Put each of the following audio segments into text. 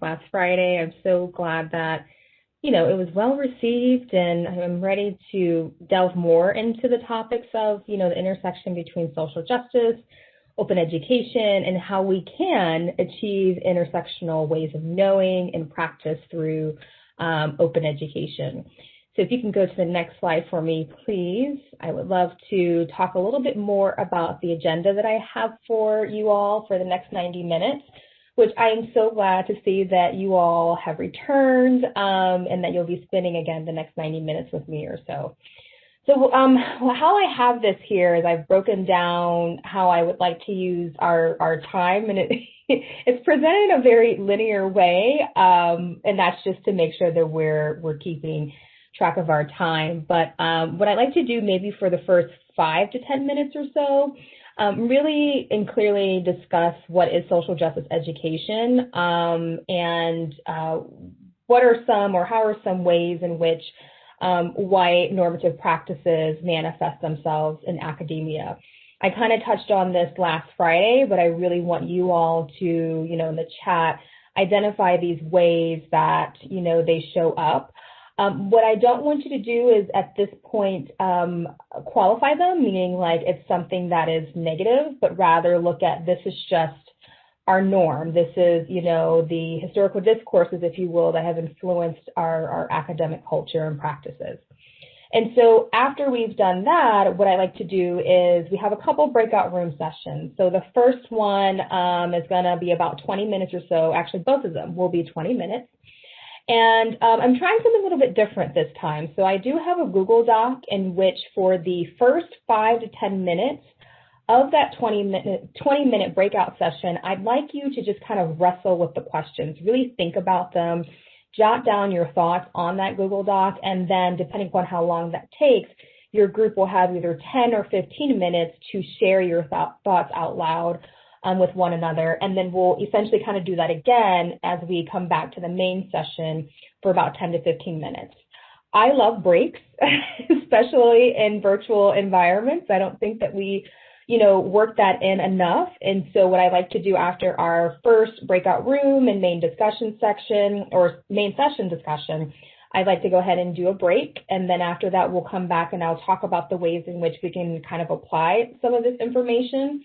last Friday. I'm so glad that, it was well received, and I'm ready to delve more into the topics of, the intersection between social justice, open education, and how we can achieve intersectional ways of knowing and practice through open education. So if you can go to the next slide for me, please. I would love to talk a little bit more about the agenda that I have for you all for the next 90 minutes, which I am so glad to see that you all have returned and that you'll be spending, again, the next 90 minutes with me or so. So how I have this here is I've broken down how I would like to use our time, and it's presented in a very linear way, and that's just to make sure that we're keeping track of our time. But what I'd like to do maybe for the first 5 to 10 minutes or so, really and clearly discuss what is social justice education and what are some or how are some ways in which white normative practices manifest themselves in academia. I kind of touched on this last Friday, but I really want you all to, in the chat, identify these ways that, they show up. What I don't want you to do is at this point qualify them, meaning like it's something that is negative, but rather look at this is just our norm. This is, the historical discourses, if you will, that have influenced our academic culture and practices. And so after we've done that, what I like to do is we have a couple breakout room sessions. So the first one is going to be about 20 minutes or so. Actually, both of them will be 20 minutes. And I'm trying something a little bit different this time. So I do have a Google Doc in which for the first 5 to 10 minutes of that 20-minute breakout session, I'd like you to just kind of wrestle with the questions, really think about them, jot down your thoughts on that Google Doc, and then depending upon how long that takes, your group will have either 10 or 15 minutes to share your thoughts out loud with one another, and then we'll essentially kind of do that again as we come back to the main session for about 10 to 15 minutes. I love breaks, especially in virtual environments. I don't think that we, work that in enough, and so what I like to do after our first breakout room and main discussion section or main session discussion, I'd like to go ahead and do a break, and then after that we'll come back and I'll talk about the ways in which we can kind of apply some of this information.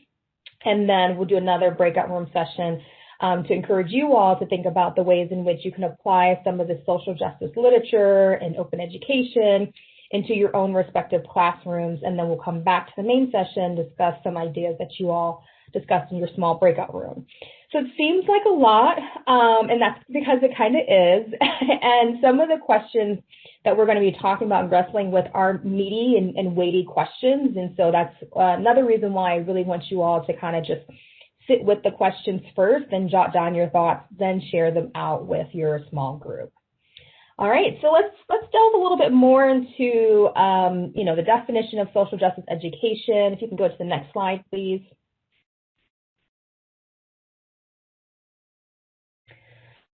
And then we'll do another breakout room session to encourage you all to think about the ways in which you can apply some of the social justice literature and open education into your own respective classrooms. And then we'll come back to the main session, discuss some ideas that you all discussed in your small breakout room. So it seems like a lot, and that's because it kind of is. And some of the questions that we're going to be talking about and wrestling with are meaty and weighty questions. And so that's another reason why I really want you all to kind of just sit with the questions first, then jot down your thoughts, then share them out with your small group. All right, so let's delve a little bit more into, the definition of social justice education. If you can go to the next slide, please.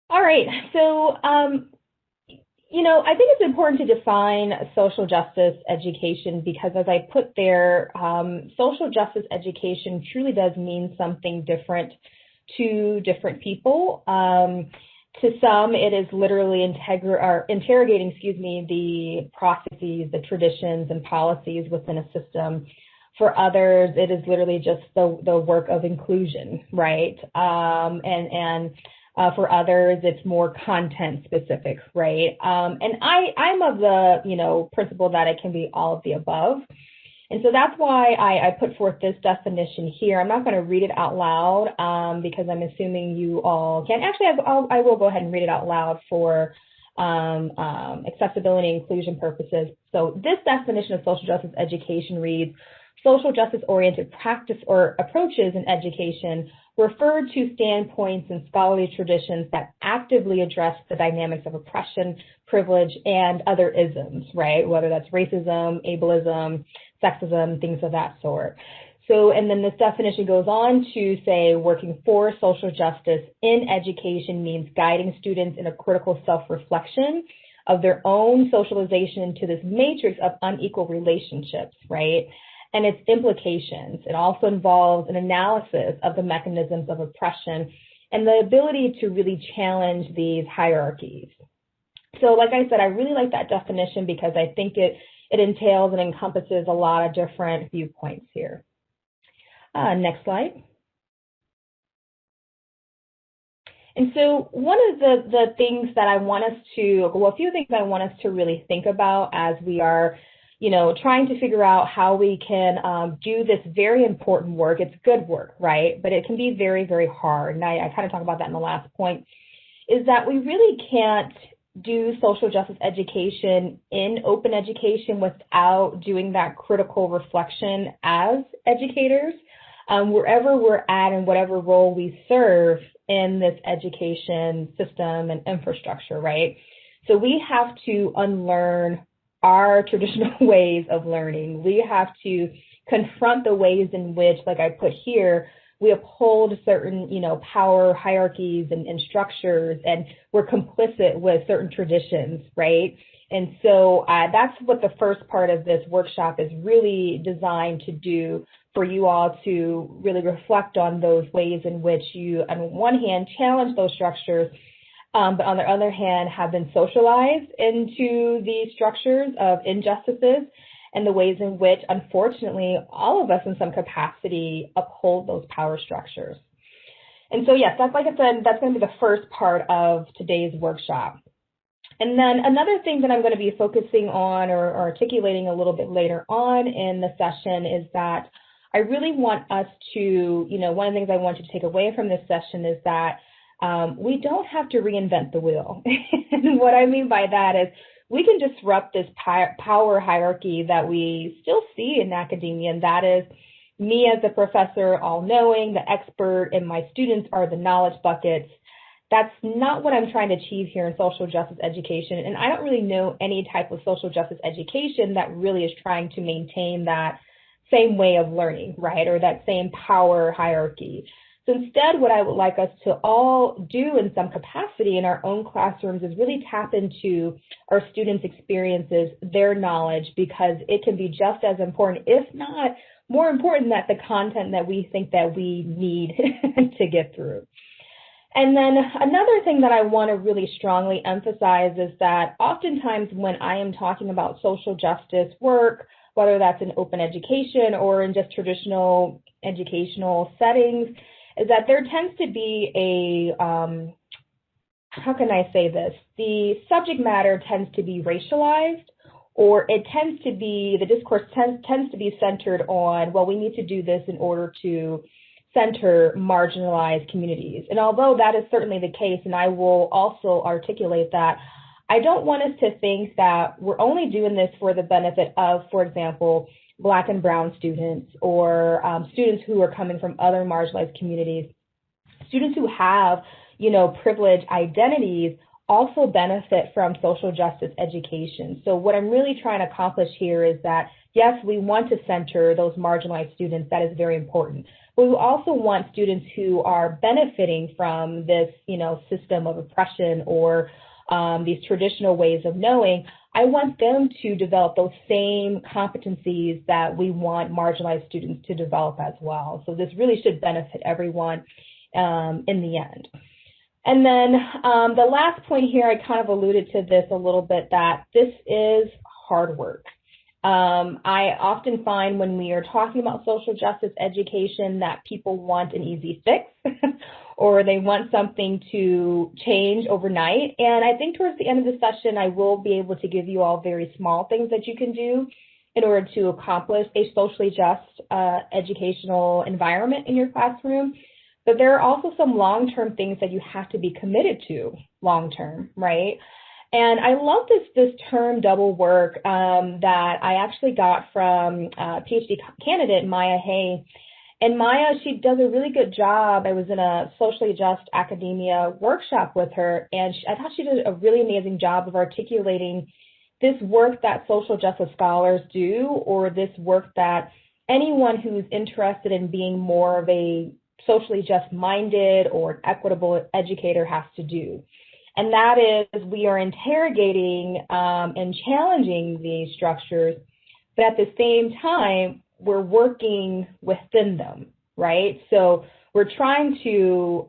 All right, so, I think it's important to define social justice education because as I put there, social justice education truly does mean something different to different people. To some, it is literally interrogating, the processes, the traditions and policies within a system. For others, it is literally just the work of inclusion, right? For others, it's more content specific, right? And I'm of the, principle that it can be all of the above. And so that's why I put forth this definition here. I'm not going to read it out loud because I'm assuming you all can. Actually, I will go ahead and read it out loud for accessibility and inclusion purposes. So this definition of social justice education reads, social justice-oriented practice or approaches in education refer to standpoints and scholarly traditions that actively address the dynamics of oppression, privilege, and other isms, right? Whether that's racism, ableism, sexism, things of that sort. So, and then this definition goes on to say working for social justice in education means guiding students in a critical self-reflection of their own socialization into this matrix of unequal relationships, right? And its implications. It also involves an analysis of the mechanisms of oppression and the ability to really challenge these hierarchies. So like I said, I really like that definition because I think it entails and encompasses a lot of different viewpoints here. Next slide. And so one of the things that I want us to, well, a few things I want us to really think about as we are, trying to figure out how we can do this very important work. It's good work, right? But it can be very, very hard. And I kind of talked about that in the last point, is that we really can't do social justice education in open education without doing that critical reflection as educators, wherever we're at and whatever role we serve in this education system and infrastructure, right? So we have to unlearn our traditional ways of learning. We have to confront the ways in which, like I put here, we uphold certain, power hierarchies and structures, and we're complicit with certain traditions, right? And so that's what the first part of this workshop is really designed to do, for you all to really reflect on those ways in which you, on one hand, challenge those structures, but on the other hand, have been socialized into these structures of injustices and the ways in which, unfortunately, all of us in some capacity uphold those power structures. And so, yes, that's, like I said, that's going to be the first part of today's workshop. And then another thing that I'm going to be focusing on or articulating a little bit later on in the session is that I really want us to, one of the things I want you to take away from this session is that we don't have to reinvent the wheel. And what I mean by that is we can disrupt this power hierarchy that we still see in academia, and that is me as a professor, all-knowing, the expert, and my students are the knowledge buckets. That's not what I'm trying to achieve here in social justice education, and I don't really know any type of social justice education that really is trying to maintain that same way of learning, right, or that same power hierarchy. So instead, what I would like us to all do in some capacity in our own classrooms is really tap into our students' experiences, their knowledge, because it can be just as important, if not more important, than the content that we think that we need to get through. And then another thing that I want to really strongly emphasize is that oftentimes when I am talking about social justice work, whether that's in open education or in just traditional educational settings, is that there tends to be a, how can I say this? The subject matter tends to be racialized, or it tends to be, the discourse tends to be centered on, well, we need to do this in order to center marginalized communities. And although that is certainly the case, and I will also articulate that, I don't want us to think that we're only doing this for the benefit of, for example, Black and brown students or students who are coming from other marginalized communities. Students who have, privileged identities also benefit from social justice education. So what I'm really trying to accomplish here is that, yes, we want to center those marginalized students. That is very important. But we also want students who are benefiting from this, system of oppression or these traditional ways of knowing. I want them to develop those same competencies that we want marginalized students to develop as well. So this really should benefit everyone in the end. And then the last point here, I kind of alluded to this a little bit, that this is hard work. I often find when we are talking about social justice education that people want an easy fix or they want something to change overnight. And I think towards the end of the session, I will be able to give you all very small things that you can do in order to accomplish a socially just educational environment in your classroom. But there are also some long-term things that you have to be committed to long-term, right? And I love this term double work that I actually got from a PhD candidate, Maya Hay. And Maya, she does a really good job. I was in a socially just academia workshop with her, and I thought she did a really amazing job of articulating this work that social justice scholars do, or this work that anyone who's interested in being more of a socially just minded or equitable educator has to do. And that is, we are interrogating and challenging these structures, but at the same time, we're working within them, right? So we're trying to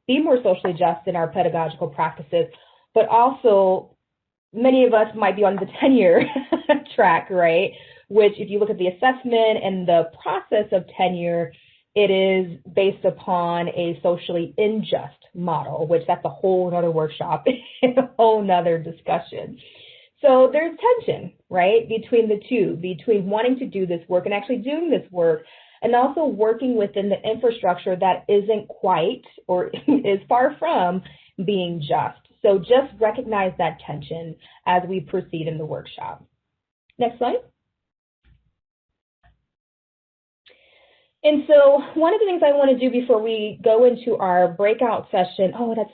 be more socially just in our pedagogical practices, but also many of us might be on the tenure track, right? Which, if you look at the assessment and the process of tenure, it is based upon a socially unjust model, which that's a whole other workshop, a whole nother discussion. So there's tension, right, between the two, between wanting to do this work and actually doing this work, and also working within the infrastructure that isn't quite or is far from being just. So just recognize that tension as we proceed in the workshop. Next slide. And so one of the things I want to do before we go into our breakout session,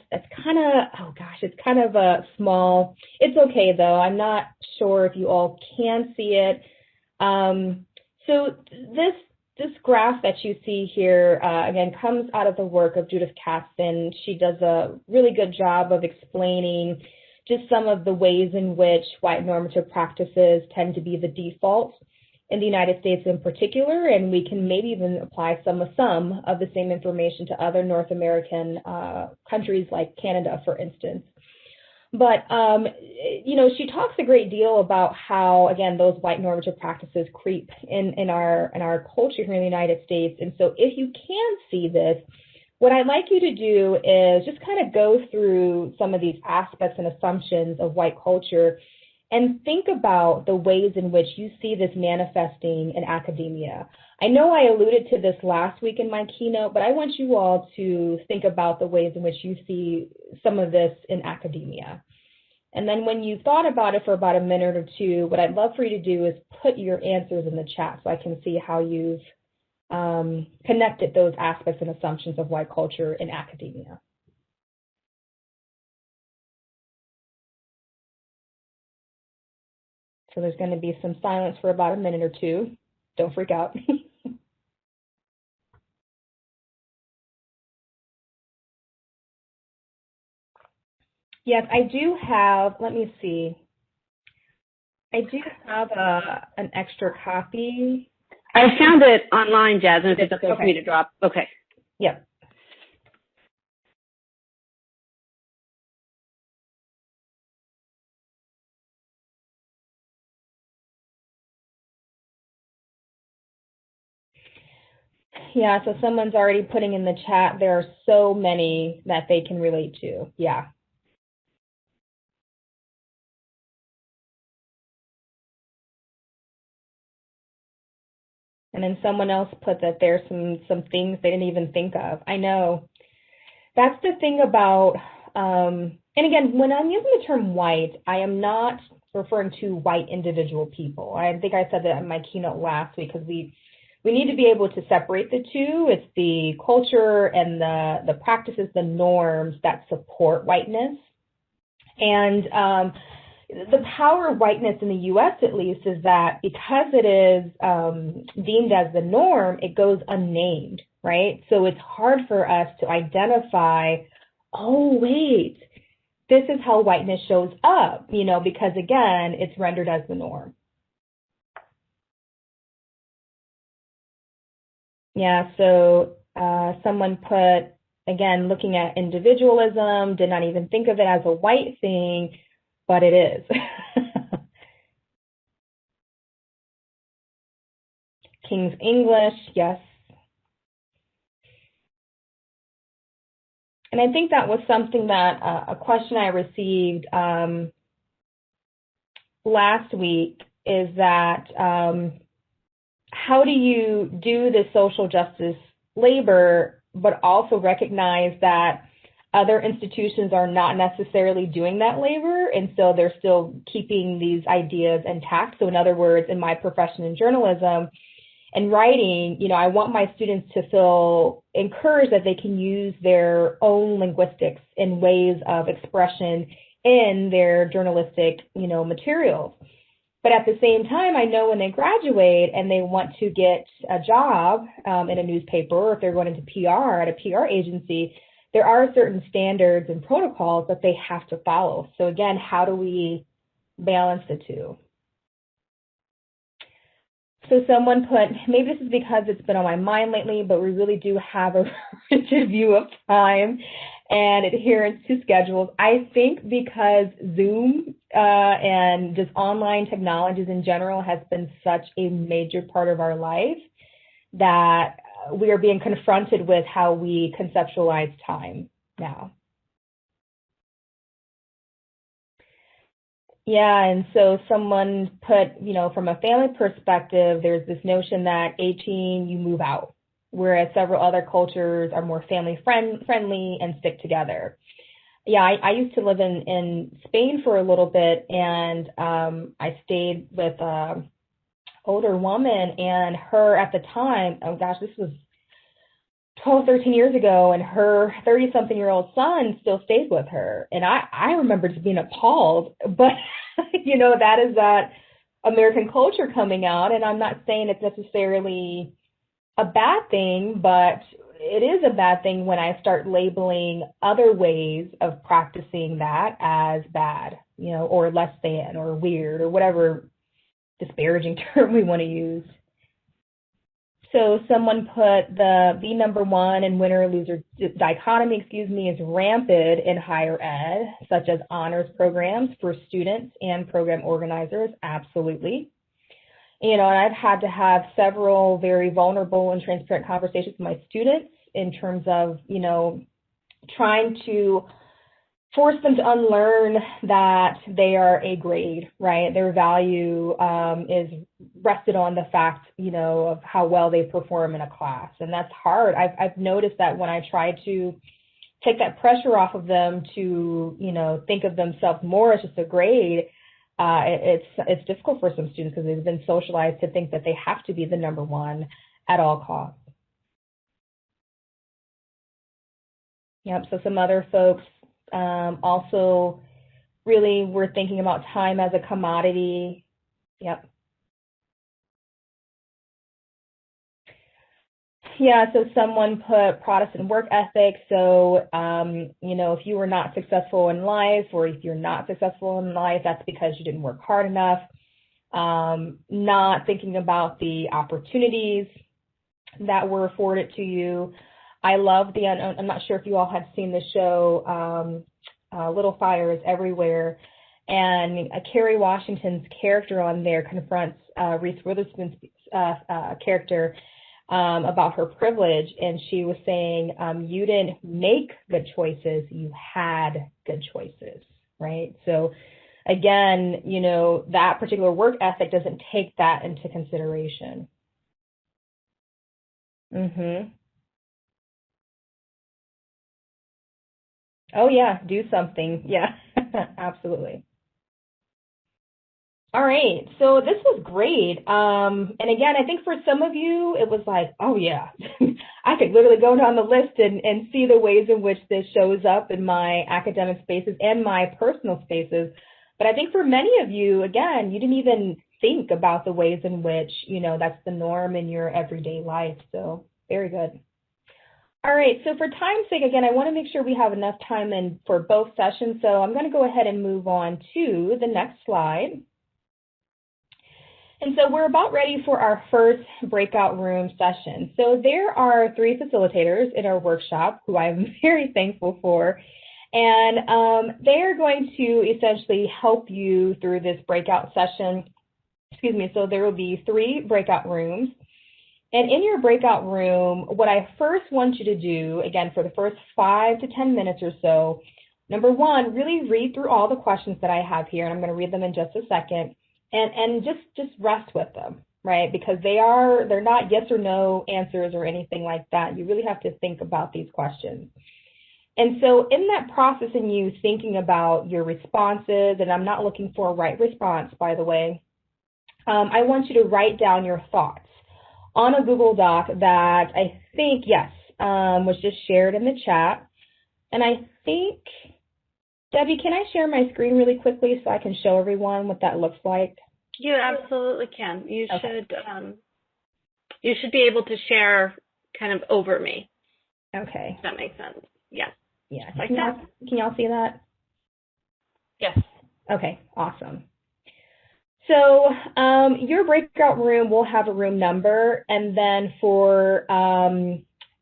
that's kind of, it's kind of a small, it's okay though, I'm not sure if you all can see it. So this graph that you see here, again, comes out of the work of Judith Kasten. She does a really good job of explaining just some of the ways in which white normative practices tend to be the default in the United States in particular, and we can maybe even apply some of the same information to other North American countries like Canada, for instance. But, she talks a great deal about how, again, those white normative practices creep in our culture here in the United States. And so if you can see this, what I'd like you to do is just kind of go through some of these aspects and assumptions of white culture and think about the ways in which you see this manifesting in academia. I know I alluded to this last week in my keynote, but I want you all to think about the ways in which you see some of this in academia. And then when you've thought about it for about a minute or two, what I'd love for you to do is put your answers in the chat so I can see how you've connected those aspects and assumptions of white culture in academia. So there's going to be some silence for about a minute or two. Don't freak out. Yes, I do have, let me see. I do have an extra copy. I found it online, Jasmine, if it's okay for me to drop. Okay. Yep. Yeah, so someone's already putting in the chat, there are so many that they can relate to. Yeah. And then someone else put that there's some things they didn't even think of. I know. That's the thing about, and again, when I'm using the term white, I am not referring to white individual people. I think I said that in my keynote last week, because we need to be able to separate the two. It's the culture and the practices, the norms that support whiteness. And the power of whiteness in the U.S., at least, is that because it is deemed as the norm, it goes unnamed, right? So it's hard for us to identify, oh, wait, this is how whiteness shows up, because, again, it's rendered as the norm. Yeah, so someone put, again, looking at individualism, did not even think of it as a white thing, but it is. King's English, yes. And I think that was something that, a question I received last week is that how do you do the social justice labor, but also recognize that other institutions are not necessarily doing that labor, and so they're still keeping these ideas intact. So in other words, in my profession in journalism and writing, I want my students to feel encouraged that they can use their own linguistics in ways of expression in their journalistic, materials. But at the same time, I know when they graduate and they want to get a job in a newspaper, or if they're going into PR at a PR agency, there are certain standards and protocols that they have to follow. So again, how do we balance the two? So someone put, maybe this is because it's been on my mind lately, but we really do have a rigid view of time. and adherence to schedules. I think because Zoom and just online technologies in general has been such a major part of our life that we are being confronted with how we conceptualize time now. Yeah, and so someone put, from a family perspective, there's this notion that 18, you move out, whereas several other cultures are more family friendly and stick together. Yeah, I used to live in Spain for a little bit, and I stayed with an older woman, and her at the time, oh gosh, this was 12, 13 years ago, and her 30-something-year-old son still stays with her. And I remember just being appalled, but, that is that American culture coming out, and I'm not saying it's necessarily a bad thing, but it is a bad thing when I start labeling other ways of practicing that as bad, or less than, or weird, or whatever disparaging term we want to use. So someone put the number one and winner-loser dichotomy, is rampant in higher ed, such as honors programs for students and program organizers. Absolutely. And I've had to have several very vulnerable and transparent conversations with my students in terms of, trying to force them to unlearn that they are a grade, right? Their value is rested on the fact, of how well they perform in a class. And that's hard. I've noticed that when I try to take that pressure off of them to, think of themselves more as just a grade, it's difficult for some students because they've been socialized to think that they have to be the number one at all costs. Yep, so some other folks also really were thinking about time as a commodity. Yep. Yeah, so someone put Protestant work ethic. So, if you were not successful in life, or if you're not successful in life, that's because you didn't work hard enough. Not thinking about the opportunities that were afforded to you. I love I'm not sure if you all have seen the show, Little Fires Everywhere, and Kerry Washington's character on there confronts Reese Witherspoon's character about her privilege, and she was saying, you didn't make good choices, you had good choices, right? So again, that particular work ethic doesn't take that into consideration. Mm-hmm. Oh yeah, do something. Yeah, absolutely. All right, so this was great. And again, I think for some of you, it was like, oh yeah, I could literally go down the list and see the ways in which this shows up in my academic spaces and my personal spaces. But I think for many of you, again, you didn't even think about the ways in which, that's the norm in your everyday life. So very good. All right, so for time's sake, again, I want to make sure we have enough time in for both sessions. So I'm going to go ahead and move on to the next slide. And so we're about ready for our first breakout room session. So there are 3 facilitators in our workshop who I'm very thankful for. And they are going to essentially help you through this breakout session. So there will be 3 breakout rooms. And in your breakout room, what I first want you to do, again, for the first 5 to 10 minutes or so, number one, really read through all the questions that I have here, and I'm going to read them in just a second, and just rest with them, right? Because they're not yes or no answers or anything like that. You really have to think about these questions. And so in that process, in you thinking about your responses, and I'm not looking for a right response, by the way, I want you to write down your thoughts on a Google Doc that I think, yes, was just shared in the chat. And I think, Debbie, can I share my screen really quickly so I can show everyone what that looks like? You absolutely can. You should be able to share kind of over me. Okay. If that makes sense. Yes. Yeah. Can y'all see that? Yes. Okay, awesome. So your breakout room will have a room number, and then for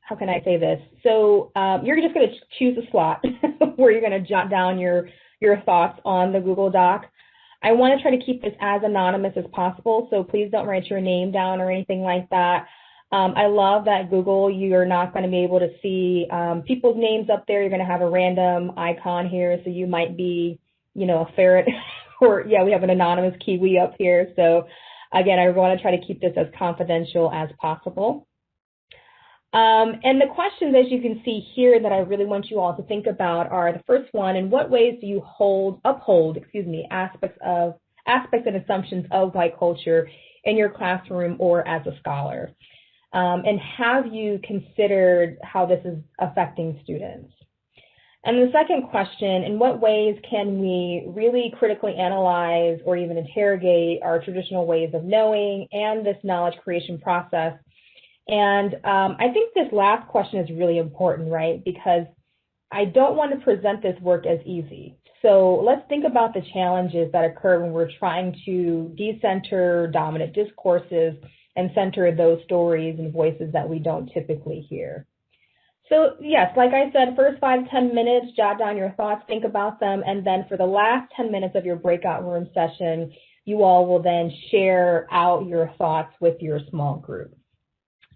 how can I say this? So you're just going to choose a slot where you're going to jot down your thoughts on the Google Doc. I want to try to keep this as anonymous as possible, so please don't write your name down or anything like that. I love that Google, you're not going to be able to see people's names up there. You're going to have a random icon here, so you might be, a ferret, or yeah, we have an anonymous kiwi up here. So again, I want to try to keep this as confidential as possible. And the questions, as you can see here, that I really want you all to think about are the first one: in what ways do you uphold aspects and assumptions of white culture in your classroom or as a scholar? And have you considered how this is affecting students? And the second question: in what ways can we really critically analyze or even interrogate our traditional ways of knowing and this knowledge creation process? And I think this last question is really important, right? Because I don't want to present this work as easy. So let's think about the challenges that occur when we're trying to decenter dominant discourses and center those stories and voices that we don't typically hear. So yes, like I said, first 5 to 10 minutes, jot down your thoughts, think about them, and then for the last 10 minutes of your breakout room session, you all will then share out your thoughts with your small group.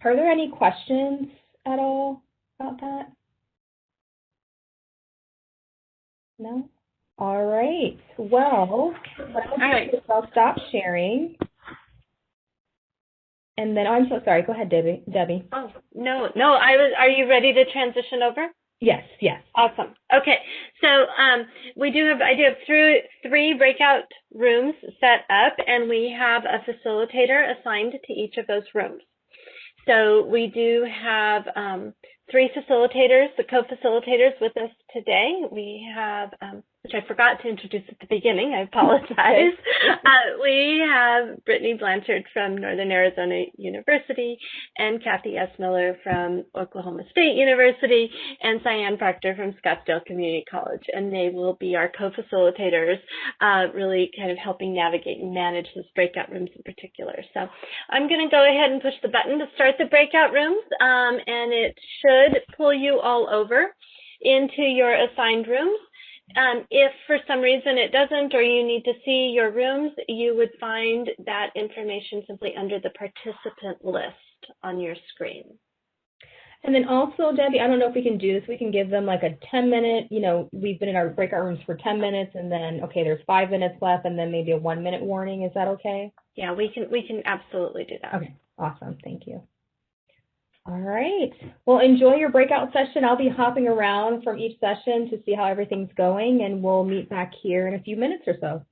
Are there any questions at all about that? No? All right. Well, I'll stop sharing. And then, I'm so sorry. Go ahead, Debbie. Oh, no. Are you ready to transition over? Yes. Awesome. Okay. So I do have three breakout rooms set up, and we have a facilitator assigned to each of those rooms. So we do have 3 facilitators, the co-facilitators with us today. We have, which I forgot to introduce at the beginning, I apologize. We have Brittany Blanchard from Northern Arizona University, and Kathy S. Miller from Oklahoma State University, and Cyan Proctor from Scottsdale Community College. And they will be our co-facilitators, really kind of helping navigate and manage those breakout rooms in particular. So I'm going to go ahead and push the button to start the breakout rooms, and it should pull you all over into your assigned rooms. If for some reason it doesn't, or you need to see your rooms, you would find that information simply under the participant list on your screen. And then also, Debbie, I don't know if we can do this. We can give them like a 10-minute, we've been in our breakout rooms for 10 minutes, and then, okay, there's 5 minutes left, and then maybe a 1-minute warning. Is that okay? Yeah, we can absolutely do that. Okay, awesome. Thank you. All right. Well, enjoy your breakout session. I'll be hopping around from each session to see how everything's going, and we'll meet back here in a few minutes or so.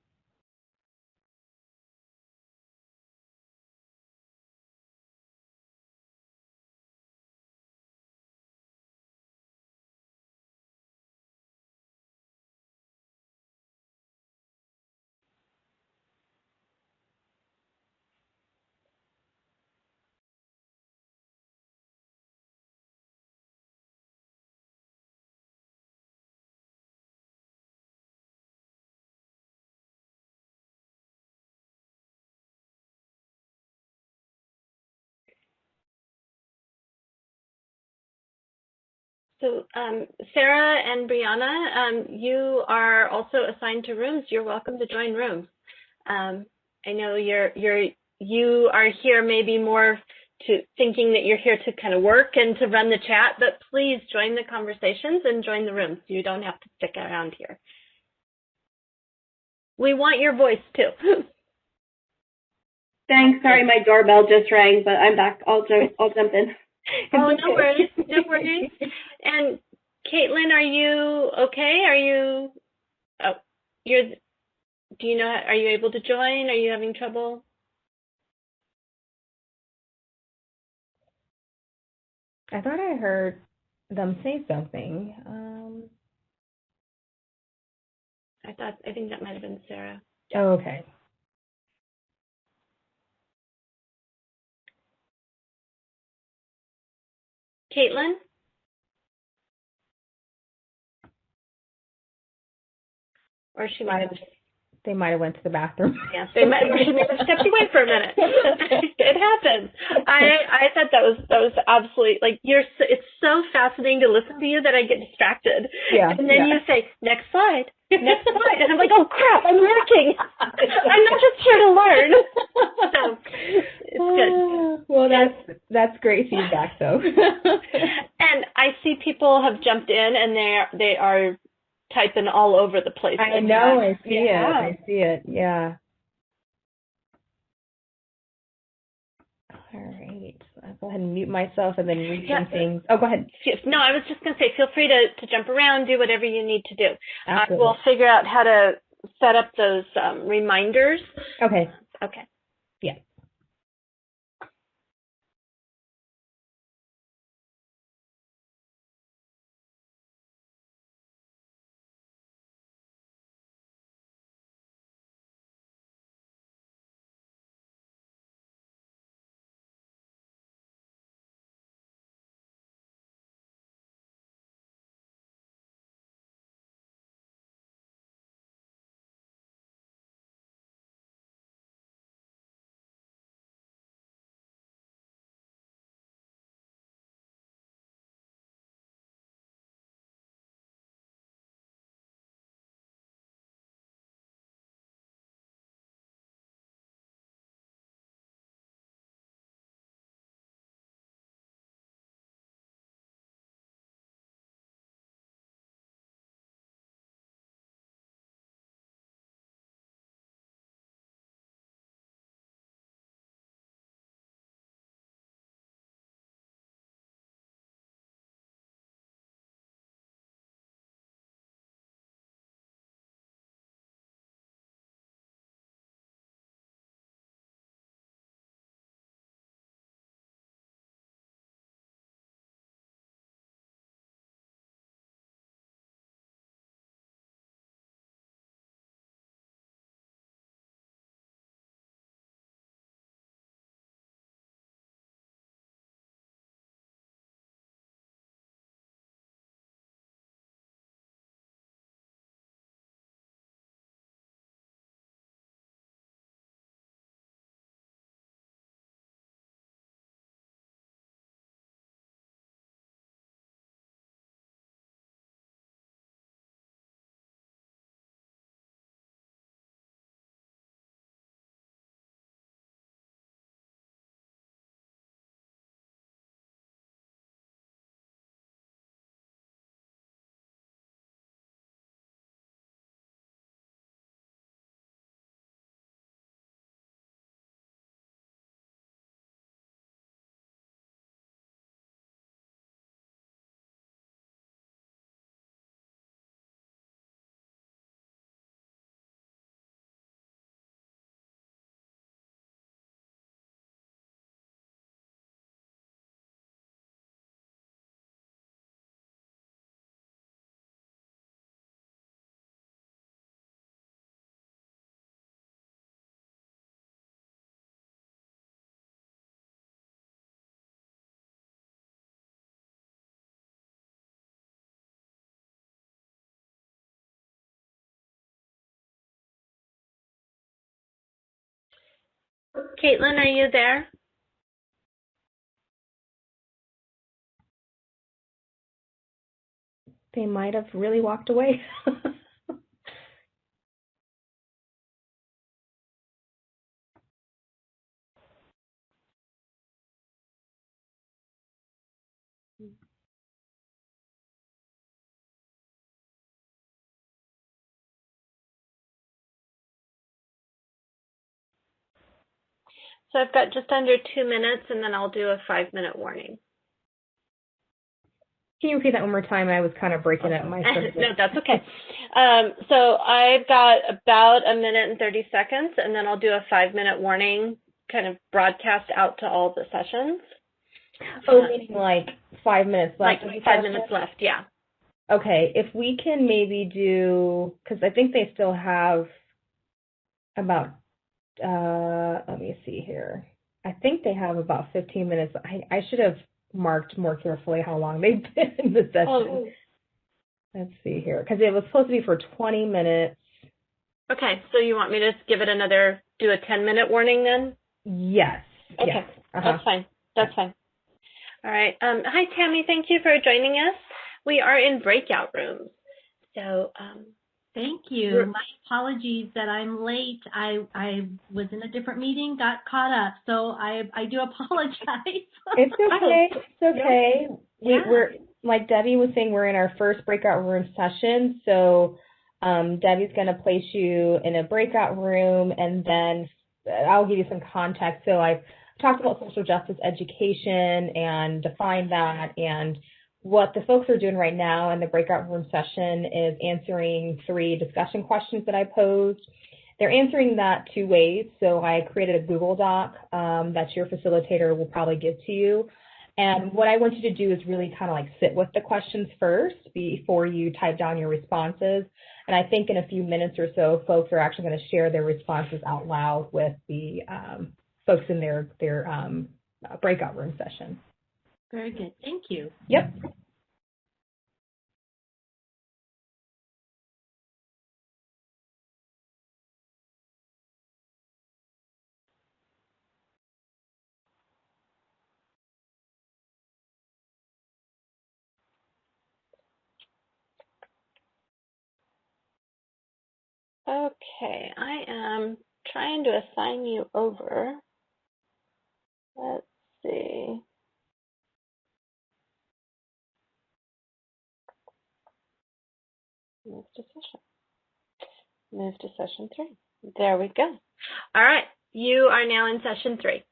So Sarah and Brianna, you are also assigned to rooms. You're welcome to join rooms. I know you are here maybe more to thinking that you're here to kind of work and to run the chat, but please join the conversations and join the rooms. You don't have to stick around here. We want your voice too. Thanks. Sorry, my doorbell just rang, but I'm back. I'll jump in. Oh, no worries. No worries. And Caitlin, are you okay? Are you able to join? Are you having trouble? I thought I heard them say something. I think that might have been Sarah. Oh, okay. Caitlin? Or they might have went to the bathroom. Yeah, she may have stepped away for a minute. It happens. I thought that was absolutely, like, it's so fascinating to listen to you that I get distracted. Yeah. And then you say, next slide, next slide. And I'm like, oh crap, I'm working. I'm not just here to learn. So it's good. Well, that's great feedback though. And I see people have jumped in and they are typing all over the place. I know, I see it. Yeah. All right. I'll go ahead and mute myself and then read some things. Oh, go ahead. No, I was just going to say, feel free to jump around, do whatever you need to do. Absolutely. We'll figure out how to set up those reminders. Okay. Okay. Yeah. Caitlin, are you there? They might have really walked away. So I've got just under 2 minutes, and then I'll do a 5-minute warning. Can you repeat that one more time? I was kind of breaking up my No, that's okay. So I've got about 1 minute and 30 seconds, and then I'll do a 5-minute warning, kind of broadcast out to all the sessions. Oh, meaning like 5 minutes left? Like 5 minutes left, yeah. Okay, if we can maybe do, because I think they still have about, let me see here. I think they have about 15 minutes. I should have marked more carefully how long they've been in the session. Oh. Let's see here, because it was supposed to be for 20 minutes. Okay, so you want me to do a 10-minute warning then? Yes. Okay, yes. that's fine. That's fine. All right. Hi, Tammy. Thank you for joining us. We are in breakout rooms. So thank you. My apologies that I'm late. I was in a different meeting, got caught up, so I do apologize. It's okay. It's okay. Yeah. We're like Debbie was saying, we're in our first breakout room session. So Debbie's going to place you in a breakout room, and then I'll give you some context. So I've talked about social justice education and defined that, and what the folks are doing right now in the breakout room session is answering 3 discussion questions that I posed. They're answering that 2 ways. So I created a Google Doc that your facilitator will probably give to you. And what I want you to do is really kind of like sit with the questions first before you type down your responses. And I think in a few minutes or so, folks are actually going to share their responses out loud with the folks in their breakout room session. Very good. Thank you. Yep. okay, I am trying to assign you over. Let's see. Move to session. Move to session 3. There we go. All right, you are now in session 3.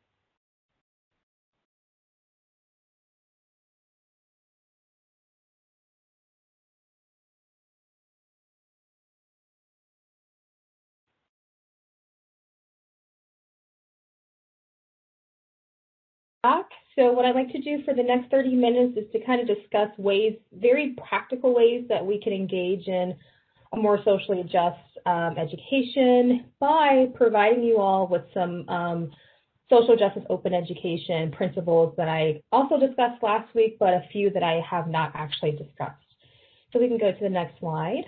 So what I'd like to do for the next 30 minutes is to kind of discuss ways, very practical ways that we can engage in a more socially just education by providing you all with some social justice open education principles that I also discussed last week, but a few that I have not actually discussed. So we can go to the next slide.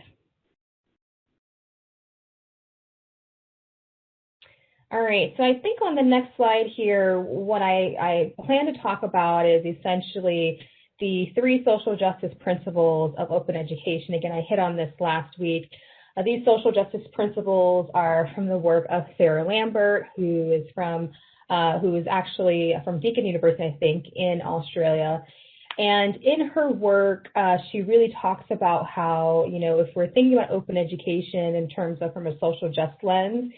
All right, so I think on the next slide here, what I plan to talk about is essentially the 3 social justice principles of open education. Again, I hit on this last week. These social justice principles are from the work of Sarah Lambert, who is actually from Deakin University, I think, in Australia. And in her work, she really talks about how, if we're thinking about open education in terms of from a social just lens,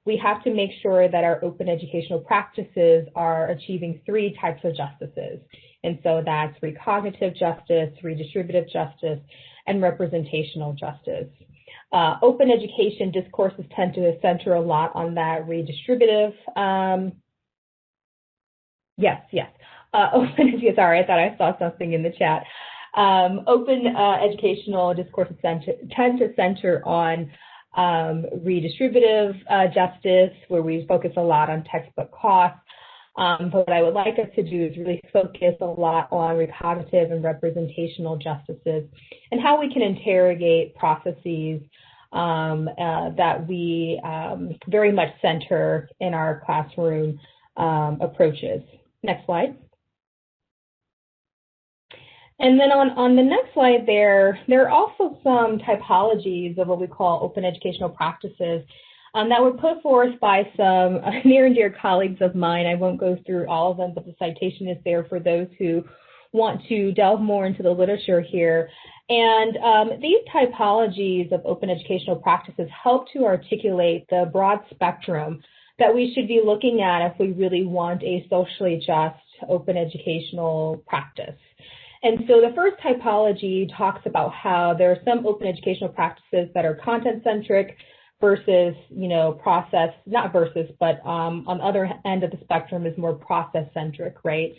we have to make sure that our open educational practices are achieving 3 types of justices. And so that's recognitive justice, redistributive justice, and representational justice. Open education discourses tend to center a lot on that redistributive. Sorry, I thought I saw something in the chat. Open educational discourses tend to center on redistributive justice, where we focus a lot on textbook costs. But what I would like us to do is really focus a lot on recognitive and representational justices and how we can interrogate processes that we very much center in our classroom approaches. Next slide. And then on the next slide there are also some typologies of what we call open educational practices that were put forth by some near and dear colleagues of mine. I won't go through all of them, but the citation is there for those who want to delve more into the literature here. And these typologies of open educational practices help to articulate the broad spectrum that we should be looking at if we really want a socially just open educational practice. And so the first typology talks about how there are some open educational practices that are content-centric versus, process, not versus, but on the other end of the spectrum is more process-centric, right?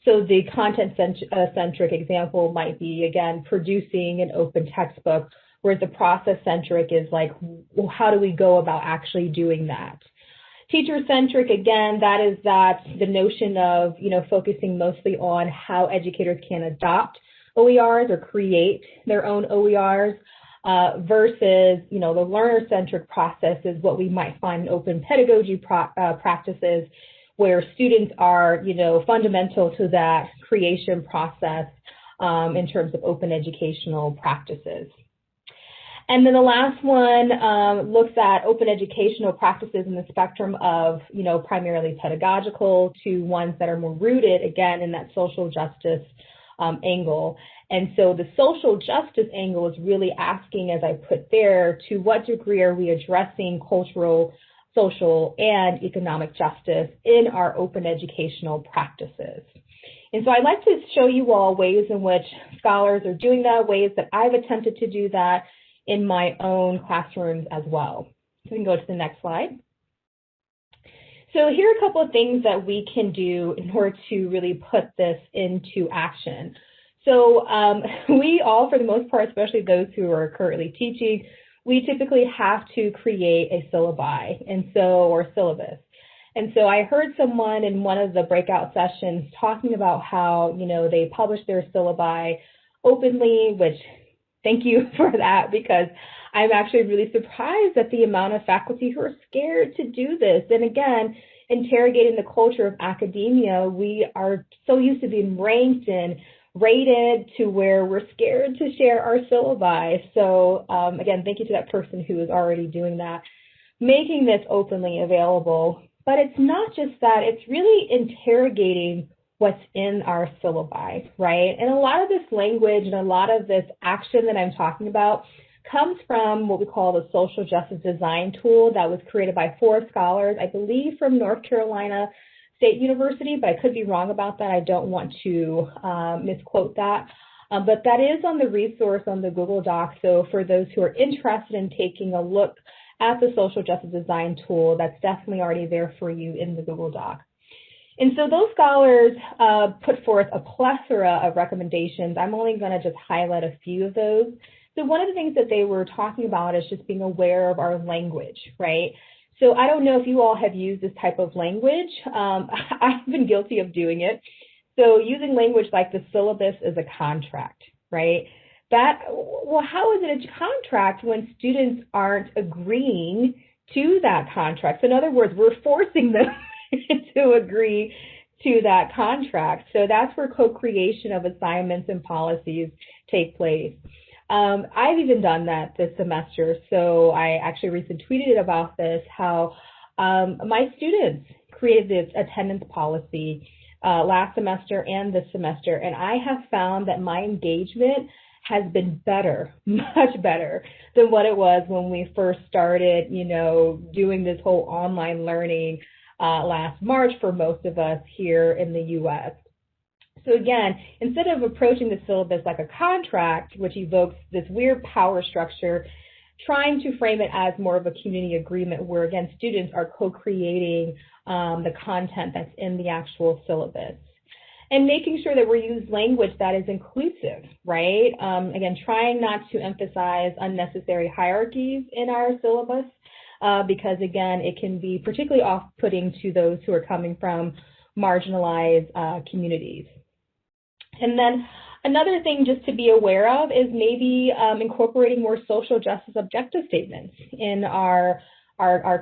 So the content-centric example might be, again, producing an open textbook, whereas the process-centric is like, well, how do we go about actually doing that? Teacher-centric, again, that is the notion of, focusing mostly on how educators can adopt OERs or create their own OERs versus, the learner-centric process is what we might find in open pedagogy practices, where students are, fundamental to that creation process in terms of open educational practices. And then the last one looks at open educational practices in the spectrum of, primarily pedagogical to ones that are more rooted, again, in that social justice angle. And so the social justice angle is really asking, as I put there, to what degree are we addressing cultural, social, and economic justice in our open educational practices. And so I'd like to show you all ways in which scholars are doing that, ways that I've attempted to do that in my own classrooms as well. So we can go to the next slide. So here are a couple of things that we can do in order to really put this into action. So we all, for the most part, especially those who are currently teaching, we typically have to create a syllabi, or syllabus. And so I heard someone in one of the breakout sessions talking about how, they publish their syllabi openly, which thank you for that, because I'm actually really surprised at the amount of faculty who are scared to do this. And again, interrogating the culture of academia, we are so used to being ranked and rated to where we're scared to share our syllabi. So again, thank you to that person who is already doing that, making this openly available. But it's not just that, it's really interrogating what's in our syllabi, right? And a lot of this language and a lot of this action that I'm talking about comes from what we call the social justice design tool that was created by 4 scholars, I believe from North Carolina State University, but I could be wrong about that. I don't want to misquote that. But that is on the resource on the Google Doc. So for those who are interested in taking a look at the social justice design tool, that's definitely already there for you in the Google Doc. And so those scholars put forth a plethora of recommendations. I'm only going to just highlight a few of those. So one of the things that they were talking about is just being aware of our language, right? So I don't know if you all have used this type of language. I've been guilty of doing it. So using language like the syllabus is a contract, right? Well, how is it a contract when students aren't agreeing to that contract? So in other words, we're forcing them to agree to that contract. So that's where co-creation of assignments and policies take place. I've even done that this semester. So I actually recently tweeted about this, how my students created this attendance policy last semester and this semester, and I have found that my engagement has been better, much better than what it was when we first started, doing this whole online learning last March for most of us here in the U.S. So again, instead of approaching the syllabus like a contract, which evokes this weird power structure, trying to frame it as more of a community agreement where, again, students are co-creating the content that's in the actual syllabus. And making sure that we use language that is inclusive, right? Again, trying not to emphasize unnecessary hierarchies in our syllabus because, again, it can be particularly off-putting to those who are coming from marginalized communities. And then another thing just to be aware of is maybe incorporating more social justice objective statements in our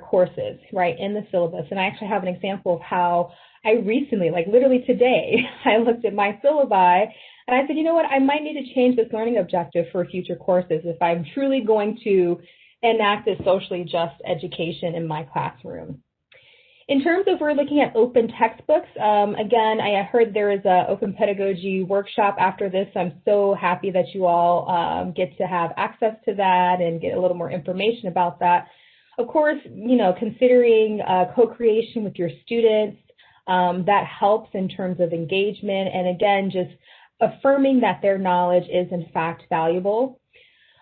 courses, right, in the syllabus. And I actually have an example of how I recently, like literally today, I looked at my syllabi and I said, you know what, I might need to change this learning objective for future courses if I'm truly going to enact this socially just education in my classroom. In terms of we're looking at open textbooks, again, I heard there is an open pedagogy workshop after this. So I'm so happy that you all get to have access to that and get a little more information about that. Of course, considering co-creation with your students, that helps in terms of engagement and, again, just affirming that their knowledge is, in fact, valuable.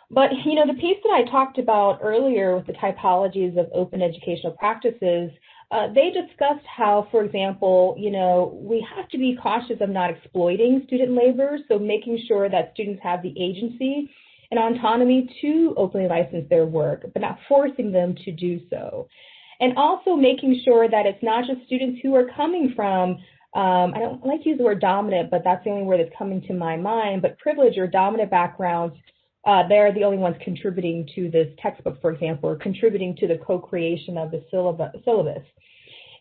But, the piece that I talked about earlier with the typologies of open educational practices, they discussed how, for example, we have to be cautious of not exploiting student labor, so making sure that students have the agency and autonomy to openly license their work, but not forcing them to do so. And also making sure that it's not just students who are coming from, I don't like to use the word dominant, but that's the only word that's coming to my mind, but privileged or dominant backgrounds, they're the only ones contributing to this textbook, for example, or contributing to the co-creation of the syllabus.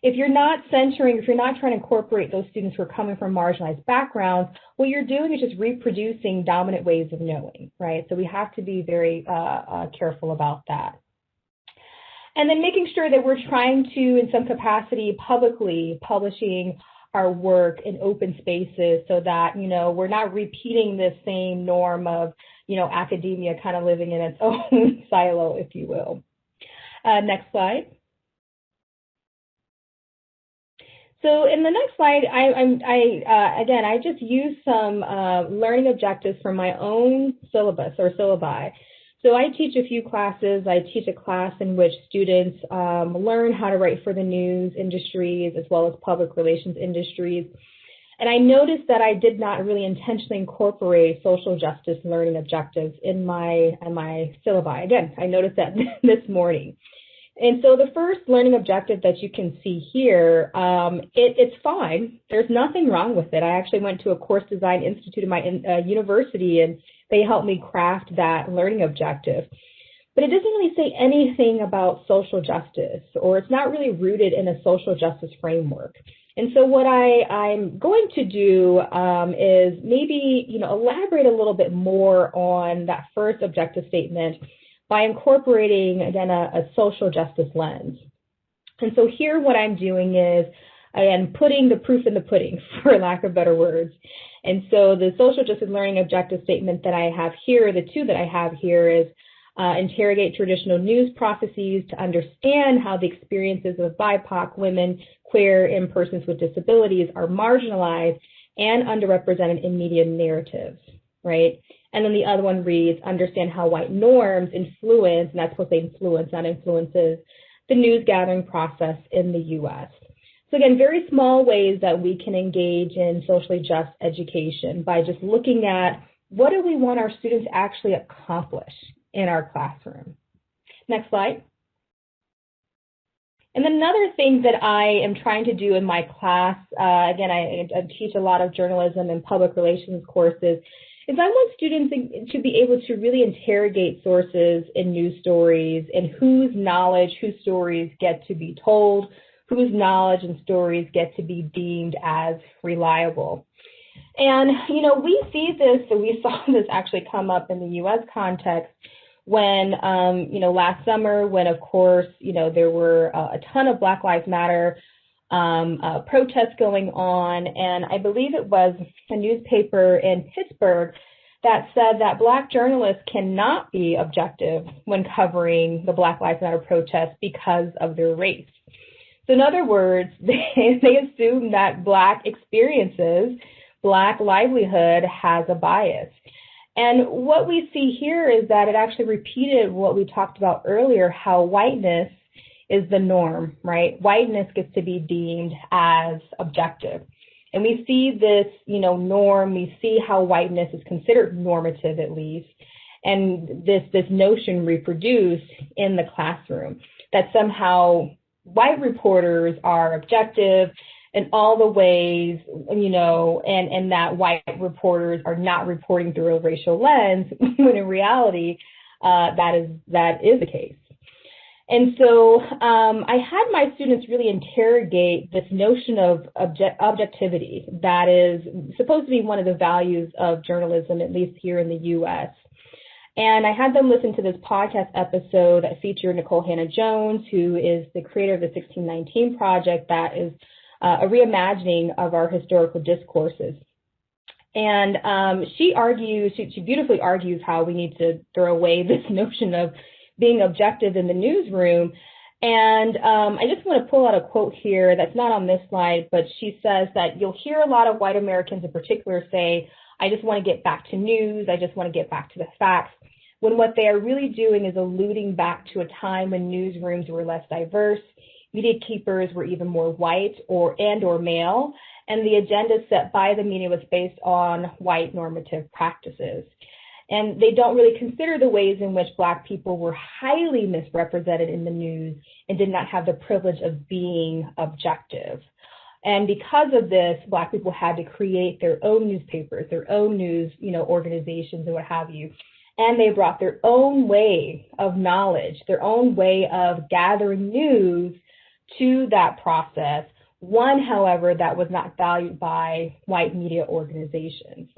if you're not centering, if you're not trying to incorporate those students who are coming from marginalized backgrounds, what you're doing is just reproducing dominant ways of knowing, right? So we have to be very careful about that. And then making sure that we're trying to, in some capacity, publicly publishing our work in open spaces so that, we're not repeating this same norm of, academia kind of living in its own silo, if you will. Next slide. So in the next slide, I just use some learning objectives from my own syllabus or syllabi. So I teach a few classes. I teach a class in which students learn how to write for the news industries as well as public relations industries. And I noticed that I did not really intentionally incorporate social justice learning objectives in my syllabi. Again, I noticed that this morning. And so the first learning objective that you can see here, it's fine. There's nothing wrong with it. I actually went to a course design institute in my university, and they helped me craft that learning objective. But it doesn't really say anything about social justice, or it's not really rooted in a social justice framework. And so what I'm going to do is maybe elaborate a little bit more on that first objective statement by incorporating, again, a social justice lens. And so here what I'm doing is, again, putting the proof in the pudding, for lack of better words. And so the social justice learning objective statement that I have here, the two that I have here is interrogate traditional news processes to understand how the experiences of BIPOC, women, queer, and persons with disabilities are marginalized and underrepresented in media narratives, right? And then the other one reads, understand how white norms influence, and that's supposed to say influence, not influences, the news gathering process in the U.S. So again, very small ways that we can engage in socially just education by just looking at what do we want our students to actually accomplish in our classroom. Next slide. And then another thing that I am trying to do in my class, again, I teach a lot of journalism and public relations courses, is I want students to be able to really interrogate sources in news stories and whose knowledge, whose stories get to be told, whose knowledge and stories get to be deemed as reliable. And, we see this, and we saw this actually come up in the U.S. context when, last summer when, of course, there were a ton of Black Lives Matter protests going on, and I believe it was a newspaper in Pittsburgh that said that Black journalists cannot be objective when covering the Black Lives Matter protests because of their race. So in other words, they assume that Black experiences, Black livelihood has a bias. And what we see here is that it actually repeated what we talked about earlier, how whiteness is the norm, right? Whiteness gets to be deemed as objective. And we see this, norm, we see how whiteness is considered normative at least, and this notion reproduced in the classroom that somehow white reporters are objective in all the ways, and that white reporters are not reporting through a racial lens, when in reality, that is the case. And so I had my students really interrogate this notion of objectivity that is supposed to be one of the values of journalism, at least here in the U.S. And I had them listen to this podcast episode that featured Nicole Hannah-Jones, who is the creator of the 1619 Project, that is a reimagining of our historical discourses. And she beautifully argues how we need to throw away this notion of being objective in the newsroom. And I just want to pull out a quote here that's not on this slide, but she says that you'll hear a lot of white Americans in particular say, I just want to get back to news, I just want to get back to the facts, when what they are really doing is alluding back to a time when newsrooms were less diverse, media keepers were even more white or male, and the agenda set by the media was based on white normative practices. And they don't really consider the ways in which Black people were highly misrepresented in the news and did not have the privilege of being objective. And because of this, Black people had to create their own newspapers, their own news, organizations and what have you. And they brought their own way of knowledge, their own way of gathering news to that process. One, however, that was not valued by white media organizations.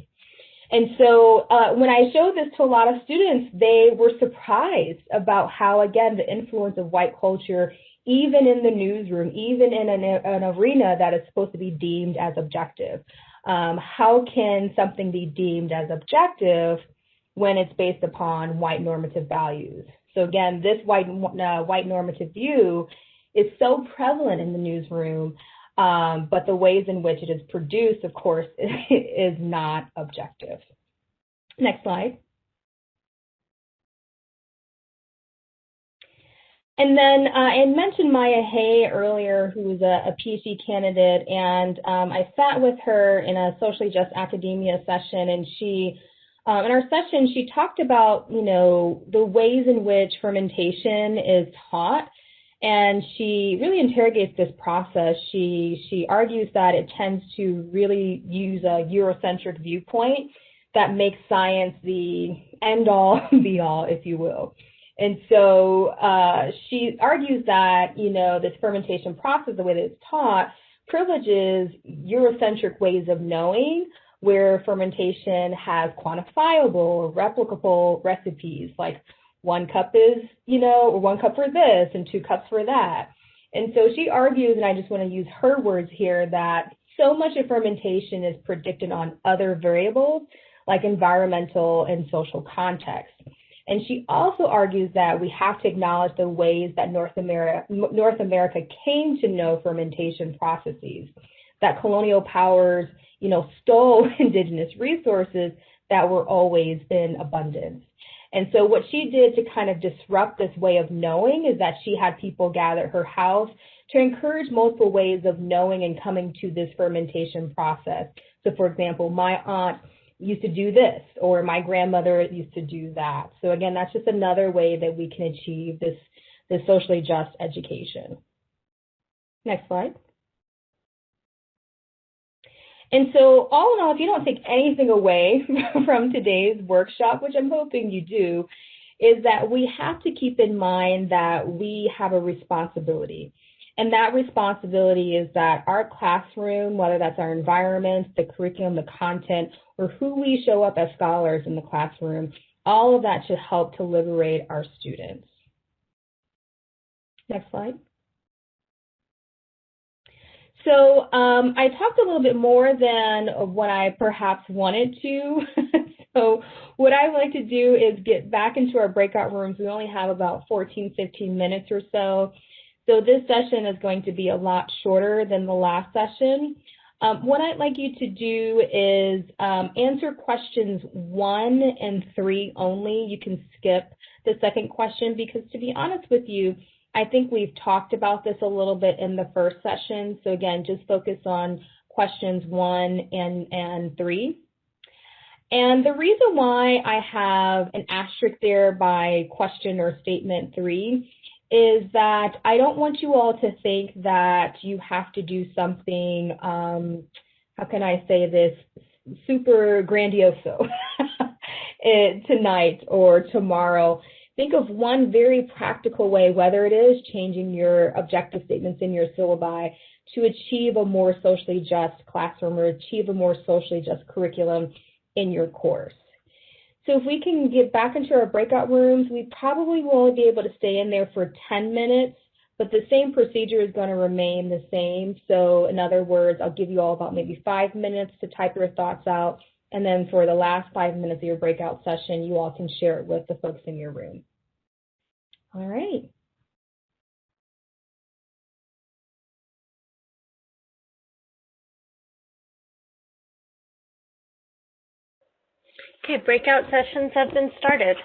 And so when I showed this to a lot of students, they were surprised about how, again, the influence of white culture, even in the newsroom, even in an arena that is supposed to be deemed as objective. How can something be deemed as objective when it's based upon white normative values? So again, this white normative view is so prevalent in the newsroom, but the ways in which it is produced, of course, is not objective. Next slide. And then I mentioned Maya Hay earlier, who was a PhD candidate, and I sat with her in a socially just academia session, and she, in our session, she talked about, the ways in which fermentation is taught, and she really interrogates this process. She argues that it tends to really use a Eurocentric viewpoint that makes science the end-all, be-all, if you will. And so she argues that, this fermentation process, the way that it's taught, privileges Eurocentric ways of knowing, where fermentation has quantifiable or replicable recipes, like 1 cup is, or 1 cup for this and 2 cups for that. And so she argues, and I just want to use her words here, that so much of fermentation is predicted on other variables, like environmental and social context. And she also argues that we have to acknowledge the ways that North America came to know fermentation processes, that colonial powers, stole indigenous resources that were always in abundance. And so what she did to kind of disrupt this way of knowing is that she had people gather at her house to encourage multiple ways of knowing and coming to this fermentation process. So for example, my aunt used to do this, or my grandmother used to do that. So again, that's just another way that we can achieve this socially just education. Next slide. And so all in all, if you don't take anything away from today's workshop, which I'm hoping you do, is that we have to keep in mind that we have a responsibility. And that responsibility is that our classroom, whether that's our environment, the curriculum, the content, or who we show up as scholars in the classroom, all of that should help to liberate our students. Next slide. So I talked a little bit more than what I perhaps wanted to. So what I would like to do is get back into our breakout rooms. We only have about 14, 15 minutes or so. So this session is going to be a lot shorter than the last session. What I'd like you to do is answer questions 1 and 3 only. You can skip the second question because, to be honest with you, I think we've talked about this a little bit in the first session. So again, just focus on questions 1 and 3. And the reason why I have an asterisk there by question or statement 3 is that I don't want you all to think that you have to do something, how can I say this, super grandioso tonight or tomorrow. Think of one very practical way, whether it is changing your objective statements in your syllabi to achieve a more socially just classroom or achieve a more socially just curriculum in your course. So if we can get back into our breakout rooms, we probably will only be able to stay in there for 10 minutes, but the same procedure is going to remain the same. So in other words, I'll give you all about maybe 5 minutes to type your thoughts out. And then for the last 5 minutes of your breakout session, you all can share it with the folks in your room. All right. Okay, breakout sessions have been started.